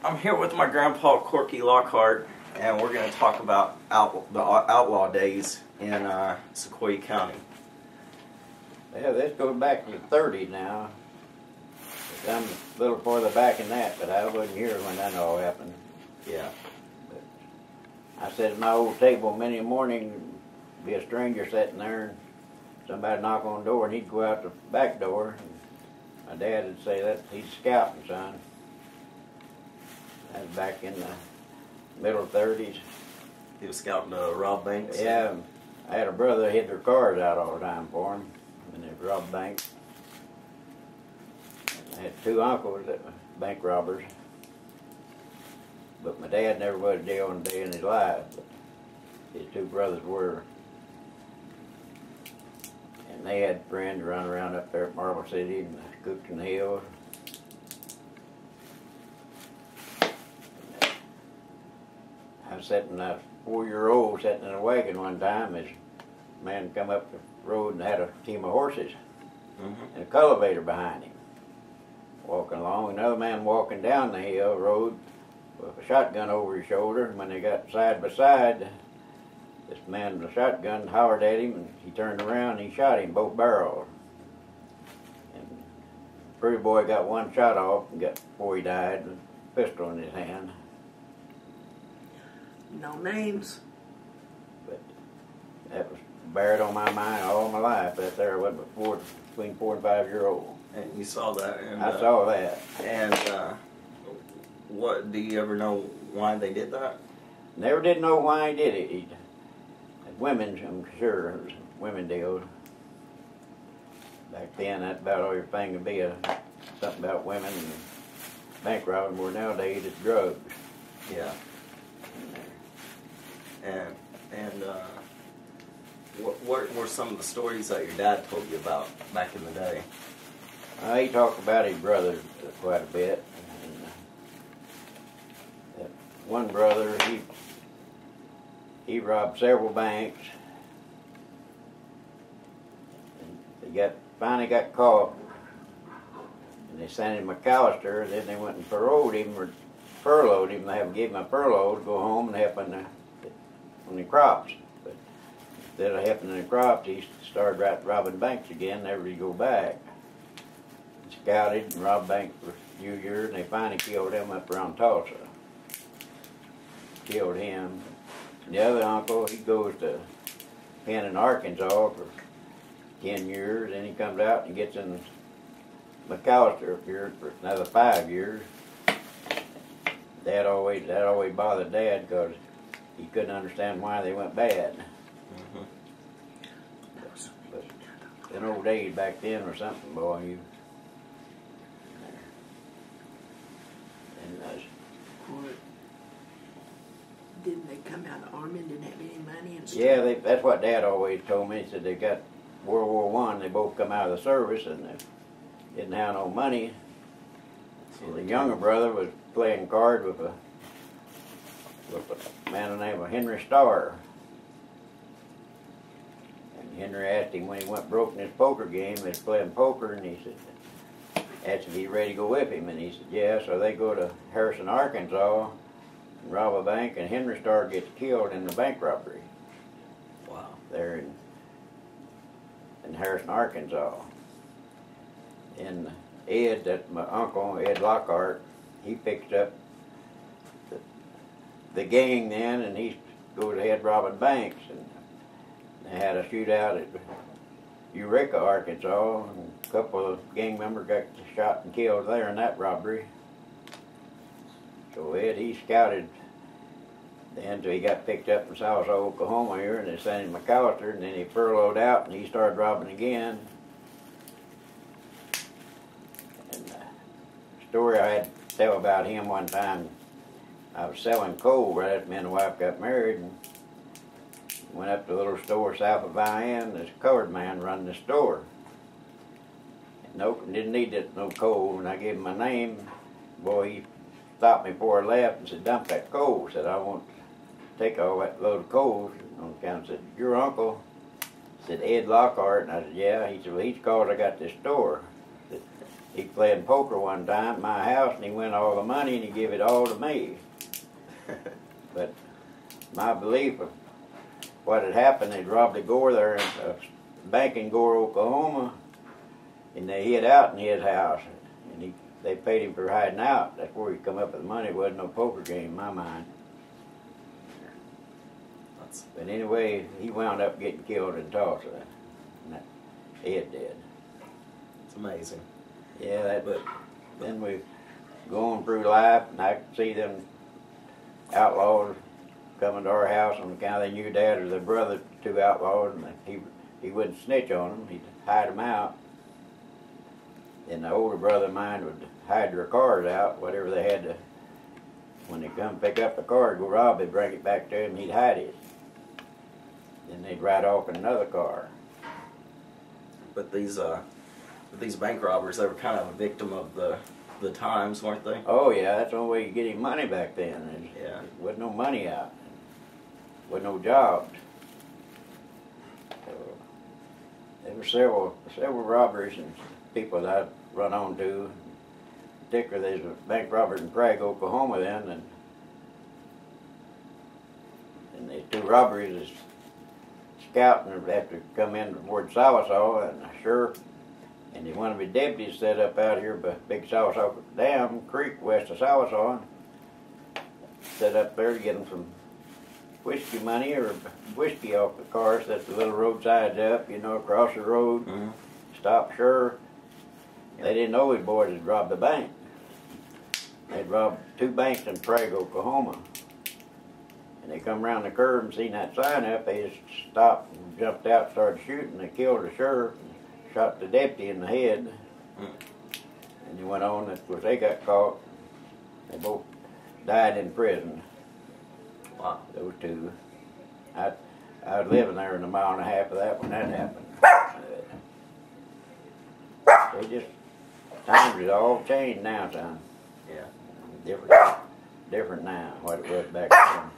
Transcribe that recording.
I'm here with my grandpa, Corky Lockhart, and we're going to talk about the outlaw days in Sequoyah County. Yeah, this goes back to the 30s now. I'm a little further back than that, but I wasn't here when that all happened. Yeah. But I sat at my old table many a morning, be a stranger sitting there, and somebody knock on the door, and he'd go out the back door. And my dad would say that he's scouting, son. That was back in the middle 30s. He was scouting to rob banks? Yeah. I had a brother that hid their cars out all the time for him, and they robbed banks. I had two uncles that were bank robbers, but my dad never went to jail in a day in his life, but his two brothers were. And they had friends running around up there at Marble City and Cookton Hill. I was sitting, a 4-year-old sitting in a wagon one time. This man come up the road and had a team of horses and a cultivator behind him. Walking along, another man walking down the hill road with a shotgun over his shoulder, and when they got side by side, this man with a shotgun hollered at him, and he turned around and he shot him both barrels. And the pretty boy got one shot off and got before he died with a pistol in his hand. No names. But that was buried on my mind all my life. That there was between 4 and 5 year old. And you saw that? And, I saw that. And what, do you ever know why they did that? Never did know why he did it. Women, I'm sure, it was women deal. Back then, that's about all your thing could be, something about women and bank robbing, where nowadays it's drugs. Yeah. And what were some of the stories that your dad told you about back in the day? He talked about his brother quite a bit. And, one brother, he robbed several banks. And they finally got caught. And they sent him to McAllister. Then they went and furloughed him They gave him a furlough to go home and help on the crops. But instead of helping in the crops, he started robbing banks again, never to go back. He scouted and robbed banks for a few years, and they finally killed him up around Tulsa. Killed him. And the other uncle, he goes to pen in Arkansas for 10 years, and he comes out and gets in McAllister up here for another 5 years. That always bothered Dad because he couldn't understand why they went bad. But in old days back then or something, boy, you. Didn't they come out of army and didn't have any money and stuff? Yeah, that's what Dad always told me. He said they got World War I. They both come out of the service and they didn't have no money. And the younger brother was playing cards with a man named Henry Starr. And Henry asked him when he went broke in his poker game, he was playing poker, and he said, asked if he ready to go with him, and he said, yeah. So they go to Harrison, Arkansas, and rob a bank, and Henry Starr gets killed in the bank robbery. Wow. There in Harrison, Arkansas. And Ed, that's my uncle, Ed Lockhart, he picked up the gang then, and he goes ahead robbing banks. And they had a shootout at Eureka, Arkansas, and a couple of gang members got shot and killed there in that robbery. So Ed, he scouted then till he got picked up in South Oklahoma here, and they sent him to McAllister, and then he furloughed out, and he started robbing again. And the story I had to tell about him one time, I was selling coal right after me and the wife got married, and went up to a little store south of Vian. This colored man running the store. And didn't need no coal, and I gave him my name. Boy, he stopped me before I left and said, dump that coal. Said, I won't take all that load of coal. On account, said, your uncle? Said, Ed Lockhart. And I said, yeah. He said, well, he's called I got this store. I said, he playing poker one time at my house, and he won all the money, and he gave it all to me. But my belief of what had happened, they'd robbed a Gore there in a bank in Gore, Oklahoma, and they hid out in his house, and they paid him for hiding out. That's where he come up with the money. It wasn't no poker game in my mind. But anyway, he wound up getting killed in Tulsa. And Ed did. It's amazing. Yeah, but then we going through life, and I could see them outlaws coming to our house on account they knew Dad was the brother of 2 outlaws, and he wouldn't snitch on them. He'd hide them out. And the older brother of mine would hide their cars out, whatever they had to. When they come pick up the car to go rob, they'd bring it back to him, and he'd hide it. Then they'd ride off in another car. But these bank robbers, they were kind of a victim of the times, weren't they? Oh yeah, that's the only way you get him money back then. Yeah. There wasn't no money out. Wasn't no jobs. So, there were several robberies and people that I'd run on to. Particularly, there's a bank robber in Prague, Oklahoma then, and the 2 robberies is scouting after come in toward Sawasaw, and the sheriff and one of his deputies set up out here by Big Sawasaw Dam Creek west of Sawasaw, set up there to get them some whiskey money or whiskey off the cars. That's the little roadsides up, across the road. Mm-hmm. Stop sure. They didn't know his boys had robbed the bank. They'd robbed 2 banks in Prague, Oklahoma. And they come around the curve and seen that sign up. They just stopped and jumped out and started shooting. They killed the sheriff and shot the deputy in the head. And he went on. Of course, they got caught. They both died in prison. Wow. Those 2. I was living there in a mile and a half of that when that happened. They just, times has all changed now, son. Yeah. Different now, what it was back then.